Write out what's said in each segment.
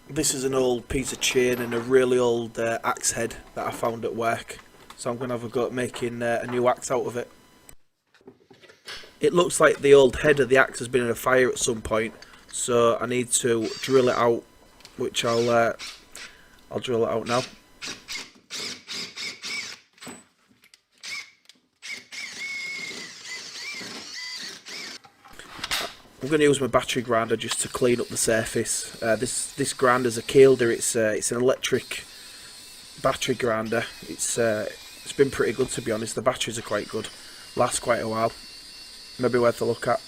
This is an old piece of chain and a really old axe head that I found at work. So I'm going to have a go at making a new axe out of it. It looks like the old head of the axe has been in a fire at some point, so I need to drill it out, which I'll drill it out now. I'm going to use my battery grinder just to clean up the surface. This grinder's a Kilder. It's an electric battery grinder. It's been pretty good, to be honest. The batteries are quite good, last quite a while. Maybe worth a look at.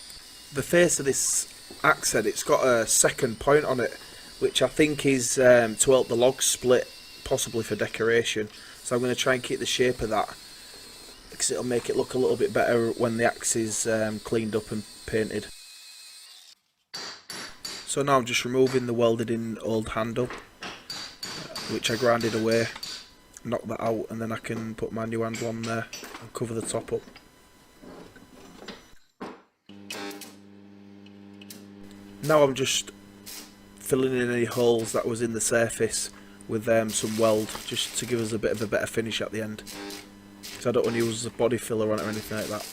The face of this axe head, it's got a second point on it, which I think is to help the logs split, possibly for decoration. So I'm going to try and keep the shape of that, because it'll make it look a little bit better when the axe is cleaned up and painted. So now I'm just removing the welded in old handle, which I grinded away, knock that out, and then I can put my new handle on there and cover the top up. Now I'm just filling in any holes that was in the surface with some weld, just to give us a bit of a better finish at the end. So I don't want to use a body filler on it or anything like that.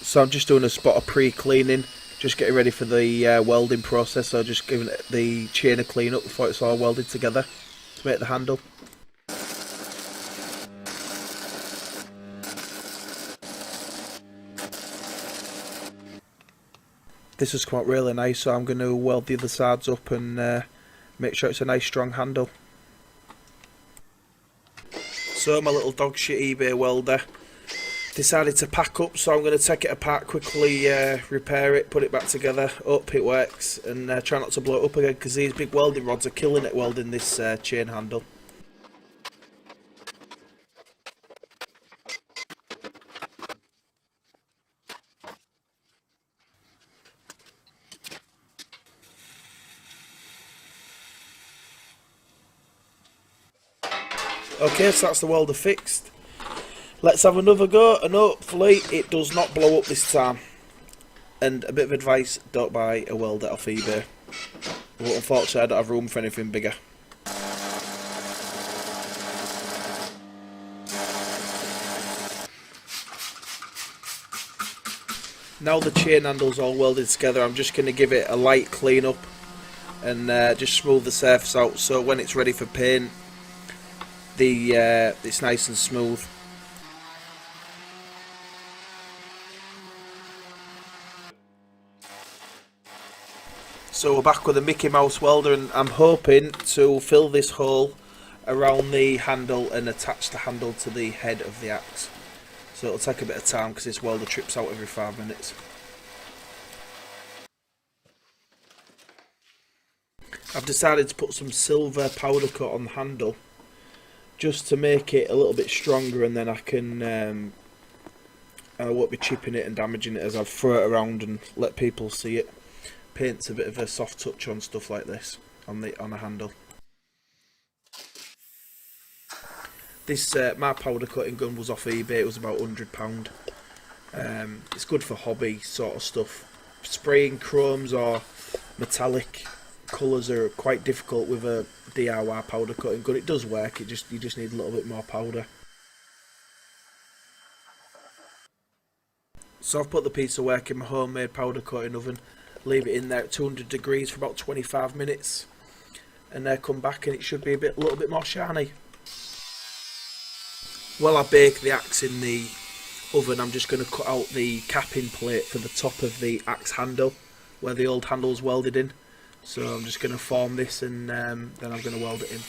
So I'm just doing a spot of pre-cleaning, just getting ready for the welding process. So just giving it the chain a clean up before it's all welded together to make the handle. This has come out really nice, so I'm going to weld the other sides up and make sure it's a nice strong handle. So my little dog shit eBay welder decided to pack up, so I'm going to take it apart quickly, repair it, put it back together. Hope it works, and try not to blow it up again, because these big welding rods are killing it welding this chain handle. Okay, so that's the welder fixed. Let's have another go, and hopefully it does not blow up this time. And a bit of advice, don't buy a welder off eBay. But unfortunately I don't have room for anything bigger. Now the chain handle's all welded together, I'm just going to give it a light clean up and just smooth the surface out, so when it's ready for paint, it's nice and smooth. So we're back with a Mickey Mouse welder, and I'm hoping to fill this hole around the handle and attach the handle to the head of the axe. So it'll take a bit of time because this welder trips out every 5 minutes. I've decided to put some silver powder coat on the handle just to make it a little bit stronger, and then I can I won't be chipping it and damaging it as I throw it around and let people see it. Paints a bit of a soft touch on stuff like this on a handle. This my powder coating gun was off eBay. It was about £100. It's good for hobby sort of stuff. Spraying chromes or metallic colours are quite difficult with a DIY powder coating gun. It does work. You just need a little bit more powder. So I've put the piece of work in my homemade powder coating oven. Leave it in there at 200 degrees for about 25 minutes, and then come back and it should be a little bit more shiny. While I bake the axe in the oven, I'm just going to cut out the capping plate for the top of the axe handle where the old handle's welded in. So I'm just going to form this, and then I'm going to weld it in.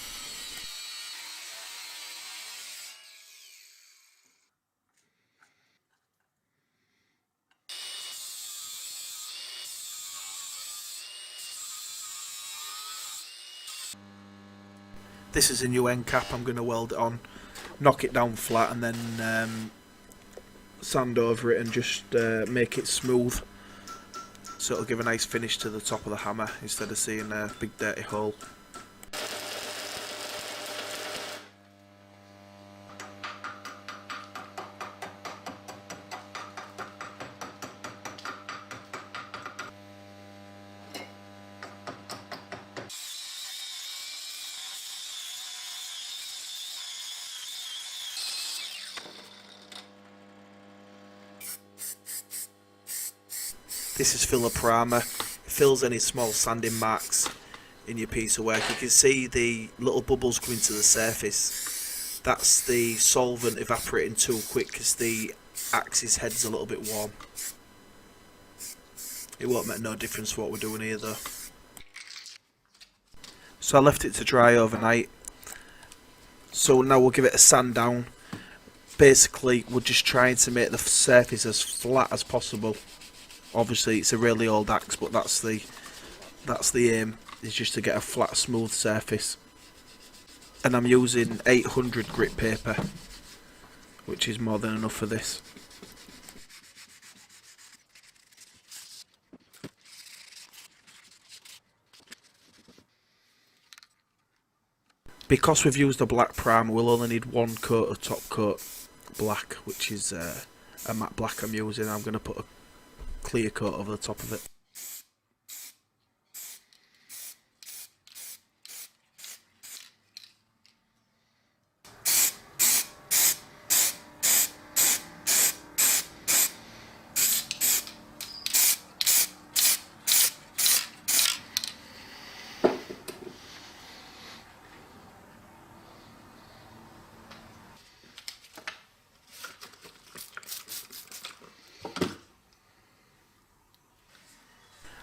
This is a new end cap. I'm going to weld it on, knock it down flat, and then sand over it and just make it smooth, so it'll give a nice finish to the top of the hammer instead of seeing a big dirty hole. This is filler primer. It fills any small sanding marks in your piece of work. You can see the little bubbles coming to the surface. That's the solvent evaporating too quick because the axe's head's a little bit warm. It won't make no difference what we're doing here though. So I left it to dry overnight. So now we'll give it a sand down. Basically, we're just trying to make the surface as flat as possible. Obviously, it's a really old axe, but that's the aim, is just to get a flat, smooth surface. And I'm using 800 grit paper, which is more than enough for this. Because we've used a black primer, we'll only need one coat of top coat black, which is a matte black I'm using. I'm going to put a clear coat over the top of it.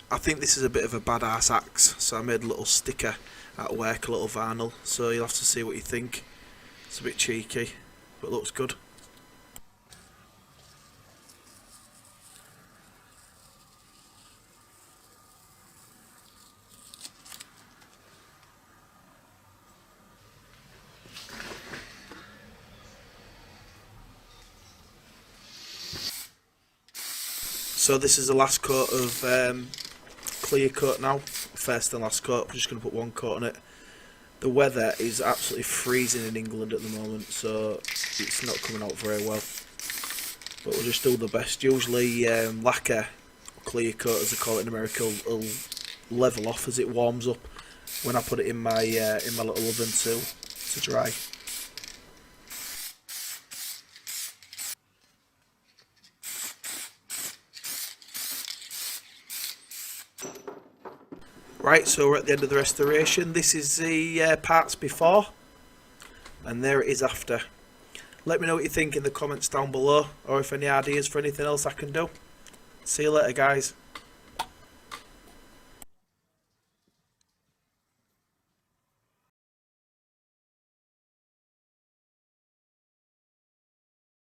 I think this is a bit of a badass axe, so I made a little sticker at work, a little vinyl, so you'll have to see what you think. It's a bit cheeky, but looks good. So this is the last coat of clear coat now, first and last coat. I'm just going to put one coat on it. The weather is absolutely freezing in England at the moment, so it's not coming out very well, but we'll just do the best. Usually lacquer, clear coat as they call it in America, will level off as it warms up when I put it in my little oven to dry. Right, so we're at the end of the restoration. This is the parts before, and there it is after. Let me know what you think in the comments down below, or if any ideas for anything else I can do. See you later, guys.